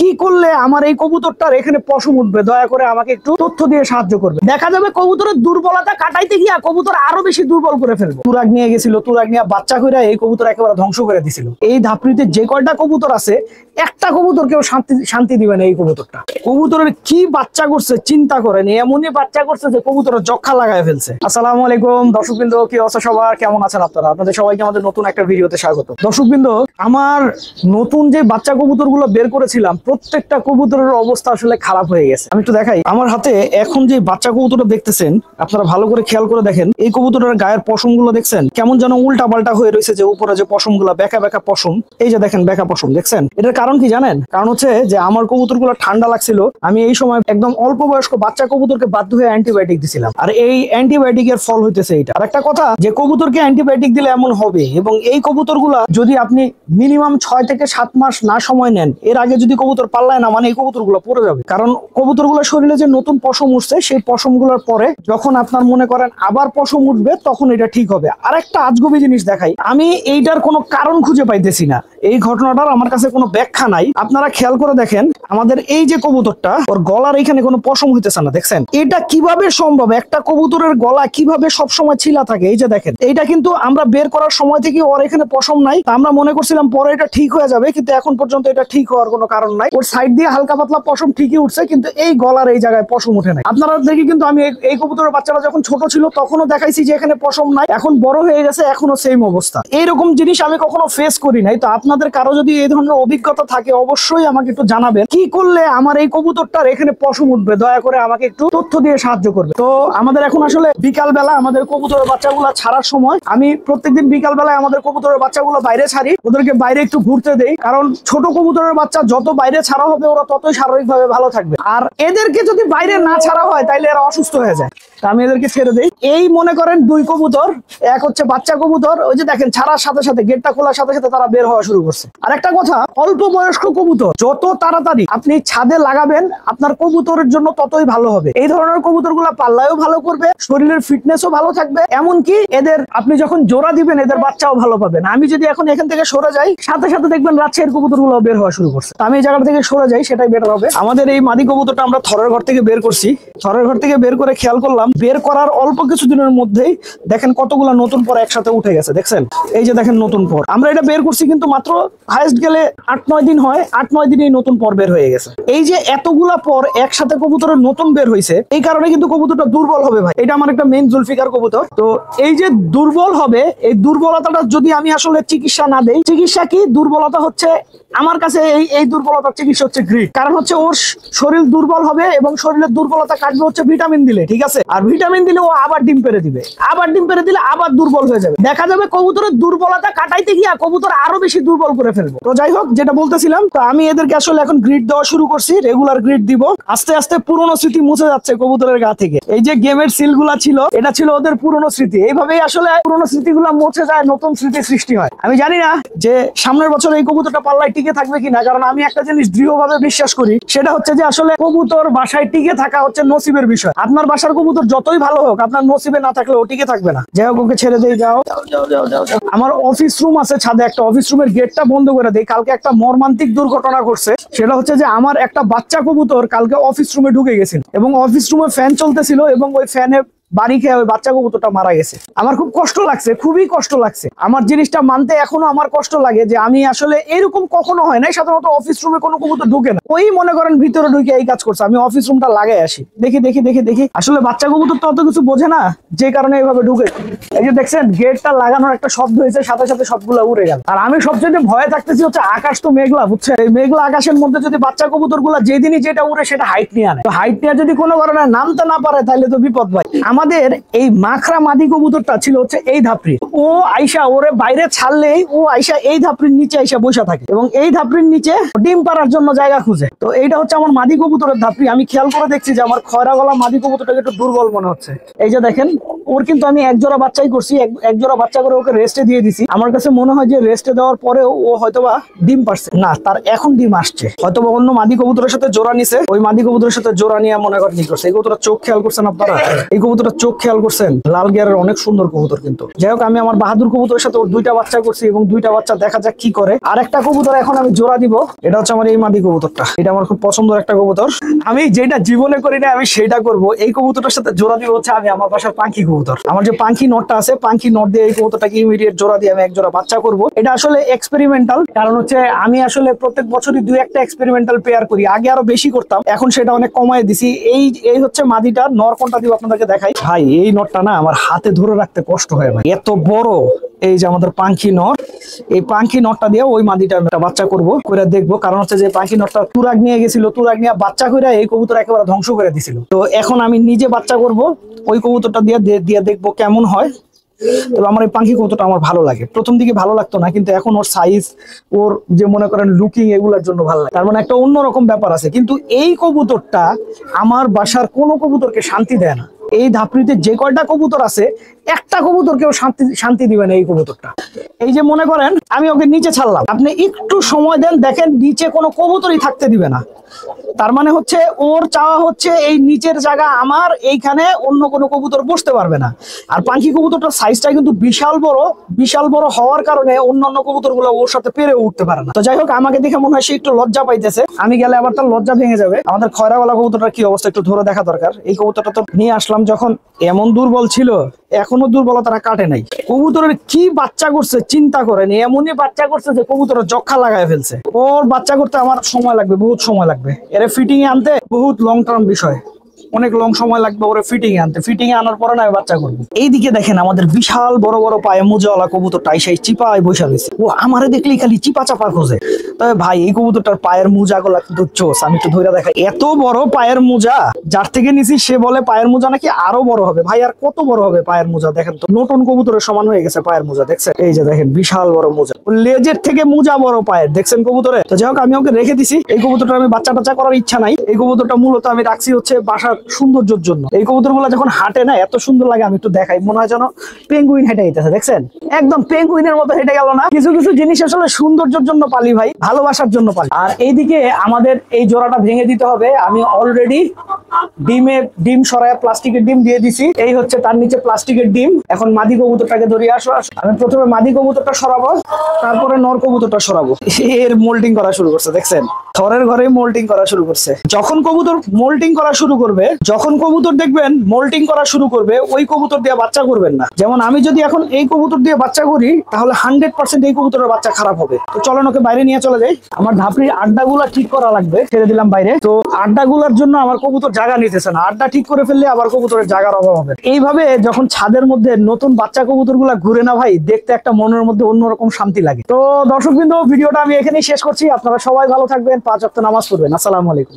কি করলে আমার এই কবুতরটার এখানে পশম উঠবে, দয়া করে আমাকে একটু তথ্য দিয়ে সাহায্য করবে। দেখা যাবে কবুতরের দুর্বলতা কাটাইতে গিয়া কবুতর আরো বেশি দুর্বল করে ফেলবো। তুরাগ নিয়ে গেছিল, তুরাগ নিয়ে বাচ্চা করে এই কবুতর একেবারে ধ্বংস করে দিছিল। এই ধাপড়িতে যে কয়টা কবুতর আছে, একটা কবুতর কেউ শান্তি দিবে না। এই কবুতরটা কবুতরের কি বাচ্চা করছে চিন্তা করেন, এমনই বাচ্চা করছে যে কবুতরের যক্ষা লাগায় ফেলছে। আসসালামু আলাইকুম দর্শকবৃন্দ, কি অবস্থা সবার, কেমন আছেন আপনারা? আপনাদের সবাইকে আমাদের নতুন একটা ভিডিওতে স্বাগত। দর্শকবৃন্দ, আমার নতুন যে বাচ্চা কবুতর গুলো বের করেছিলাম, প্রত্যেকটা কবুতরের অবস্থা আসলে খারাপ হয়ে গেছে। আমি একটু দেখাই, আমার হাতে এখন যে বাচ্চা কবুতরটা দেখতেছেন, আপনারা ভালো করে খেয়াল করে দেখেন। এই কবুতরের গায়ের পশম গুলো দেখছেন কেমন যেন উল্টা পাল্টা হয়ে রয়েছে, যে উপরে যে পশম গুলা বেঁকা বেঁকা পশম, এই যে দেখেন বেঁকা পশম দেখছেন। এটার কারণ কি জানেন? কারণ হচ্ছে যে আমার কবুতর গুলো ঠান্ডা লাগছিল, আমি এই সময় একদম অল্প বয়স্ক বাচ্চা কবুতরকে বাধ্য হয়ে অ্যান্টিবায়োটিক দিছিলাম, আর এই অ্যান্টিবায়োটিকের ফল হইতেছে এইটা। আর একটা কথা, যে কবুতরকে অ্যান্টিবায়োটিক দিলে এমন হবে, এবং এই কবুতর গুলা যদি আপনি মিনিমাম 6 থেকে 7 মাস না সময় নেন, এর আগে যদি কবুতর পাল্লায় না, মানে এই কবুতর গুলো পড়ে যাবে। কারণ কবুতর গুলোর শরীরে যে নতুন পশম উঠছে, সেই পশম গুলোর পরে যখন আপনার মনে করেন আবার পশম উঠবে, তখন এটা ঠিক হবে। আর একটা আজগবি জিনিস দেখাই, আমি এইটার কোনো কারণ খুঁজে পাইতেছি না। এই ঘটনাটার আমার কাছে কোনো ব্যাখ্যা নাই। আপনারা খেয়াল করে দেখেন, আমাদের এই যে কবুতরটা, ওর গলার এখানে কোনো পশম হইতেছে না, দেখছেন? এটা কিভাবে সম্ভব? একটা কবুতরের গলা কিভাবে সবসময় ছিলা থাকে? এই যে দেখেন, এইটা কিন্তু আমরা বের করার সময় থেকে ওর এখানে পশম নাই। আমরা মনে করছিলাম পরে এটা ঠিক হয়ে যাবে, কিন্তু এখন পর্যন্ত এটা ঠিক হওয়ার কোনো কারণ নাই। ওর সাইড দিয়ে হালকা পাতলা পশম ঠিকই উঠছে, কিন্তু এই গলার এই জায়গায় পশম উঠে নাই। আপনারা দেখি, কিন্তু আমি এই কবুতরের বাচ্চারা যখন ছোট ছিল তখনও দেখাইছি যে এখানে পশম নাই, এখন বড় হয়ে গেছে, এখনো সেম অবস্থা। এইরকম জিনিস আমি কখনো ফেস করি নাই। তো আপনাদের কারো যদি এই ধরনের অভিজ্ঞতা থাকে, অবশ্যই আমাকে একটু জানাবেন। কি করলে আমার এই কবুতরটার এখানে পশম উঠবে, দয়া করে আমাকে একটু তথ্য দিয়ে সাহায্য করবে। তো আমাদের এখন আসলে বিকাল বেলা আমাদের কবুতরের বাচ্চাগুলো ছাড়ার সময়, আমি প্রত্যেকদিন বিকাল বেলায় আমাদের কবুতরের বাচ্চাগুলো বাইরে ছাড়ি, ওদেরকে বাইরে একটু ঘুরতে দেই। কারণ ছোট কবুতরের বাচ্চা যত বাইরে ছাড়া হবে, ওরা ততই শারীরিকভাবে ভালো থাকবে। আর এদেরকে যদি বাইরে না ছাড়া হয়, তাইলে এরা অসুস্থ হয়ে যায়। আমি এদেরকে ছেড়ে দেই। এই মনে করেন 2 কবুতর, এক হচ্ছে বাচ্চা কবুতর, ওই যে দেখেন ছাড়ার সাথে সাথে, গেটটা খোলার সাথে সাথে তারা বের হওয়া শুরু করছে। আর একটা কথা, অল্প বয়স্ক কবুতর যত তাড়াতাড়ি আপনি ছাদে লাগাবেন, আপনার কবুতরের জন্য ততই ভালো হবে। এই ধরনের কবুতর গুলা পাল্লায়ও ভালো করবে, শরীরের ফিটনেসও ভালো থাকবে, এমনকি এদের আপনি যখন জোড়া দিবেন, এদের বাচ্চাও ভালো পাবেন। আমি যদি এখন এখান থেকে সরে যাই, সাথে সাথে দেখবেন রাজশাহীর কবুতর গুলো বের হওয়া শুরু করছে। আমি এই জায়গা থেকে সরে যাই, সেটাই বেটার হবে। আমাদের এই মাদি কবুতরটা আমরা থরের ঘর থেকে বের করছি। থরের ঘর থেকে বের করে খেয়াল করলাম, বের করার অল্প কিছুদিনের মধ্যেই দেখেন কতগুলা নতুন পর একসাথে উঠে গেছে, দেখছেন? এই যে দেখেন নতুন পর। আমরা এটা বের করছি কিন্তু মাত্র হাইস্ট গেলে 8-9 দিন হয়, 8-9 দিনেই নতুন পর বের হয়ে গেছে। এই যে এতগুলা পর একসাথে কবুতরের নতুন বের হয়েছে, এই কারণে কিন্তু কবুতরটা দুর্বল হবে ভাই। এটা আমার একটা মেইন জুলফিকার কবুতর। তো এই যে দুর্বল হবে, এই দুর্বলতাটা যদি আমি আসলে চিকিৎসা না দেই, চিকিৎসা কি? দুর্বলতা হচ্ছে আমার কাছে এই দুর্বলতার চিকিৎসা হচ্ছে গ্রিড। কারণ হচ্ছে ওর শরীর দুর্বল হবে, এবং শরীরের দুর্বলতা কাটবে হচ্ছে ভিটামিন দিলে, ঠিক আছে? আর ভিটামিন দিলে ও আবার ডিম পেড়ে দিবে, আবার ডিম পেড়ে দিলে আবার দুর্বল হয়ে যাবে। দেখা যাবে কবুতরের দুর্বলতা কাটাইতে গিয়া কবুতর আরো বেশি দুর্বল করে ফেলবো। তো যাই হোক, যেটা বলতেছিলাম, তো আমি এদেরকে আসলে এখন গ্রিড দেওয়া শুরু করছি, রেগুলার গ্রিড দিব। আস্তে আস্তে পুরোনো স্মৃতি মুছে যাচ্ছে কবুতরের গা থেকে। এই যে গেমের সিল গুলা ছিল, এটা ছিল ওদের পুরোনো স্মৃতি। এইভাবেই আসলে পুরোনো স্মৃতিগুলা মুছে যায়, নতুন স্মৃতি সৃষ্টি হয়। আমি জানি না যে সামনের বছর এই কবুতরটা পাল্লায় টিকে থাকবে কিনা, কারণ আমি একটা জিনিস দৃঢ়ভাবে বিশ্বাস করি, সেটা হচ্ছে যে আসলে কবুতর বাসায় টিকে থাকা হচ্ছে নসিবের বিষয়। আপনার বাসার কবুতর যতই ভালো হোক, আপনার নসিবে না থাকলে ও টিকে থাকবে না। যাই হোক, ওকে ছেড়ে দিয়ে যাও। আমার অফিস রুম আছে ছাদে, একটা অফিস রুমের গেটটা বন্ধ করে দেই। কালকে একটা মর্মান্তিক দুর্ঘটনা ঘটছে। সেটা হচ্ছে যে আমার একটা বাচ্চা কবুতর কালকে অফিস রুমে ঢুকে গেছিল, এবং অফিস রুমে ফ্যান চলতেছিল, এবং ওই ফ্যানে বাড়ি খেয়ে ওই বাচ্চা কবুতরটা মারা গেছে। আমার খুব কষ্ট লাগছে, খুবই কষ্ট লাগছে। আমার জিনিসটা মানতে এখনো আমার কষ্ট লাগে, যে আমি আসলে এরকম কখনো হয় নাই। সাধারণত অফিস রুমে কোনো কবুতর ঢুকে না, ওই মনে করেন ভিতরে ঢুকে এই কাজ করছে। আমি অফিস রুমটা লাগাই আসি, দেখি আসলে বাচ্চা কবুতর তো অত কিছু বোঝে না, যে কারণে এইভাবে ঢুকে। এই যে দেখছেন, গেটটা লাগানোর একটা শব্দ হয়েছে, সাথে সাথে সবগুলা উড়ে গেল। আর আমি সবচেয়ে ভয়ে থাকতেছি হচ্ছে আকাশ তো মেঘলা, বুঝছে? এই মেঘলা আকাশের মধ্যে যদি বাচ্চা কবুতর গুলা যেদিনই যেটা উড়ে সেটা হাইট নিয়ে আনে, তো হাইট নিয়ে যদি কোনো কারণে নামতে না পারে, তাহলে তো বিপদ ভাই। আমাদের এই মাখরা মাদি কবুতরটা ছিল হচ্ছে এই ধাপড়ি। ও আইসা ওরে বাইরে ছাড়লেই ও আইসা এই ধাপড়ির নিচে আইসা বসে থাকে, এবং এই ধাপড়ির নিচে ডিম পাড়ার জন্য জায়গা খুঁজে। তো এইটা হচ্ছে আমার মাদি কবুতরের ধাপড়ি। আমি খেয়াল করে দেখছি যে আমার খয়রা গলা মাদি কবুতরটাকে একটু দুর্বল মনে হচ্ছে। এই যে দেখেন, ওর কিন্তু আমি এক জোড়া বাচ্চাই করছি, এক জোড়া বাচ্চা করে ওকে রেস্টে দিয়ে দিছি। আমার কাছে মনে হয় যে রেস্টে দেওয়ার পরেও ও হয়তোবা ডিম পারছে না, তার এখন ডিম আসছে। হয়তোবা অন্য মাদি কবুতরের সাথে জোড়া নিছে, ওই মাদি কবুতরের সাথে জোড়া নিয়ে মনে করেন কি করছে। এই কবুতরের চোখ খেয়াল করছেন আপনারা? এই কবুতরের চোখ খেয়াল করছেন? লাল গিয়ারের অনেক সুন্দর কবুতর। কিন্তু যাই হোক, আমি আমার আমার বাহাদুর কবুতরের সাথে ওর 2টা বাচ্চা করছি এবং 2টা বাচ্চা দেখা যাক কি করে। আর একটা কবুতর এখন আমি জোড়া দিব, এটা হচ্ছে আমার এই মাদি কবুতরটা। এটা আমার খুব পছন্দের একটা কবুতর, আমি যেটা জীবনে করি না আমি সেটা করব। এই কবুতরটার সাথে জোড়া দিব হচ্ছে আমি আমার বাসার পাখি কবুতর। আমার যে পাখি নটটা আছে, পাখি নট দিয়ে এই কবুতরটাকে ইমিডিয়েট জোড়া দিয়ে আমি এক জোড়া বাচ্চা করব। এটা আসলে এক্সপেরিমেন্টাল, কারণ হচ্ছে আমি আসলে প্রত্যেক বছরই 2-1টা এক্সপেরিমেন্টাল পেয়ার করি। আগে আরো বেশি করতাম, এখন সেটা অনেক কমায় দিছি। এই হচ্ছে মাদিটা। নর কোনটা দিব আপনাদেরকে দেখাই। ভাই এই নটটা না আমার হাতে ধরে রাখতে কষ্ট হয় ভাই, এত বড়। এই যে আমাদের পাখি নট, এই পাখি নটটা দিয়ে ওই মাদিটা বাচ্চা করব, করে দেখবো। কারণ হচ্ছে যে পাখি নটটা তুরাগ নিয়ে গেছিল, তুরাগ নিয়ে বাচ্চা করে এই কবুতর একেবারে ধ্বংস করে দিছিল। তো এখন আমি নিজে বাচ্চা করব, ওই কবুতরটা দিয়ে দেখবো কেমন হয়। তবে আমার এই পাখি কবুতরটা আমার ভালো লাগে। প্রথম দিকে ভালো লাগতো না, কিন্তু এখন ওর সাইজ, ওর যে মনে করেন লুকিং, এগুলোর জন্য ভালো লাগে। তার মানে একটা অন্যরকম ব্যাপার আছে। কিন্তু এই কবুতরটা আমার বাসার কোনো কবুতরকে শান্তি দেয় না। এই ধাপড়িতে যে কয়টা কবুতর আছে, একটা কবুতরকেও শান্তি দিবে না এই কবুতরটা। এই যে মনে করেন আমি ওকে নিচে ছাড়লাম, আপনি একটু সময় দেন, দেখেন নিচে কোনো কবুতরই থাকতে দিবে না। তার মানে হচ্ছে ওর চাওয়া হচ্ছে এই নিচের জায়গা আমার, এইখানে অন্য কোনো কবুতর বসতে পারবে না। আর পাখি কবুতরটার সাইজটা কিন্তু বিশাল বড় হওয়ার কারণে অন্যান্য কবুতর গুলো ওর সাথে পেরে উঠতে পারে না। তো যাই হোক, আমাকে দেখে মনে হয় সে একটু লজ্জা পাইতেছে, আমি গেলে আবার তার লজ্জা ভেঙে যাবে। আমাদের খয়রাওয়ালা কবুতরটার কি অবস্থা একটু ধরে দেখা দরকার। এই কবুতরটা তো নিয়ে আসলাম যখন এমন দুর্বল ছিল, এখনো দুর্বলতাটা কাটে নাই। কবুতরের কি বাচ্চা করছে চিন্তা করেন, এমনই বাচ্চা করছে যে কবুতরের যক্ষা লাগায় ফেলছে। ওর বাচ্চা করতে আমার সময় লাগবে, বহুত সময় লাগবে। এর ফিটিং এ আনতে বহুত লং টার্ম বিষয়, অনেক লং সময় লাগবে ওরে ফিটিং এ আনতে। ফিটিং এ আনার পরে না আমি বাচ্চা করবো। এইদিকে দেখেন আমাদের বিশাল বড় পায়ে মোজাওয়ালা কবুতরটা সেই চিপায় বসে রয়েছে। ও আমারে দেখলেই খালি চিপা চাপা খোঁজে। তবে ভাই এই কবুতরটার পায়ের মোজা গুলা কিন্তু চোস, আমি একটু ধরে দেখাই। এত বড় পায়ের মোজা, যার থেকে নিছি সে বলে পায়ের মোজা নাকি আরো বড় হবে। ভাই আর কত বড় হবে পায়ের মোজা, দেখেন তো নতুন কবুতরের সমান হয়ে গেছে পায়ের মোজা, দেখছেন? এই যে দেখেন বিশাল বড় মোজা, লেজের থেকে মোজা বড় পায়ের, দেখছেন কবুতরে। তো যাই হোক, আমি ওকে রেখে দিছি। এই কবুতরটা আমি বাচ্চা টাচ্চা করার ইচ্ছা নাই। এই কবুতরটা মূলত আমি রাখছি হচ্ছে বাসার সৌন্দর্যের জন্য। এই কবুতর গুলা যখন হাঁটে না এত সুন্দর লাগে, আমি একটু দেখাই। মনে হয় যেন পেঙ্গুইন হেঁটে যেতেছে, দেখছেন? একদম পেঙ্গুইনের মতো হেঁটে গেল না? কিছু কিছু জিনিস আসলে সৌন্দর্যের জন্য পালি ভাই, ভালোবাসার জন্য পালি। আর এইদিকে আমাদের এই জোড়াটা ভেঙে দিতে হবে। আমি অলরেডি ডিম সরায় প্লাস্টিকের ডিম দিয়ে দিছি। এই হচ্ছে তার নিচে প্লাস্টিকের ডিম। এখন মাদি কবুতরটাকে ধরিয়ে আসো। আমি প্রথমে মাদি কবুতরটা সরাবো, তারপরে নর কবুতরটা সরাবো। এর মোল্ডিং করা শুরু করছে, দেখছেন? থরের ঘরে মোল্ডিং করা শুরু করছে। যখন কবুতর মোল্ডিং করা শুরু করবে, যখন কবুতর দেখবেন মোল্টিং করা শুরু করবে, ওই কবুতর দিয়ে বাচ্চা করবেন না। যেমন আমি যদি এখন এই কবুতর দিয়ে বাচ্চা করি, তাহলে 100% এই কবুতরের বাচ্চা খারাপ হবে। তো চলেন ওকে বাইরে নিয়ে চলে যাই। আমার ধাপড়ির আড্ডাগুলা ঠিক করা লাগবে, ছেড়ে দিলাম বাইরে। তো আড্ডাগুলার জন্য আমার কবুতর জায়গা নিতেছে না। আড্ডা ঠিক করে ফেললে আবার কবুতরের জায়গার অভাব হবে। এইভাবে যখন ছাদের মধ্যে নতুন বাচ্চা কবুতর গুলা ঘুরে না ভাই, দেখতে একটা মনের মধ্যে অন্যরকম শান্তি লাগে। তো দর্শকবৃন্দ, ভিডিওটা আমি এখানেই শেষ করছি। আপনারা সবাই ভালো থাকবেন, 5 ওয়াক্ত নামাজ পড়বেন। আসসালামু আলাইকুম।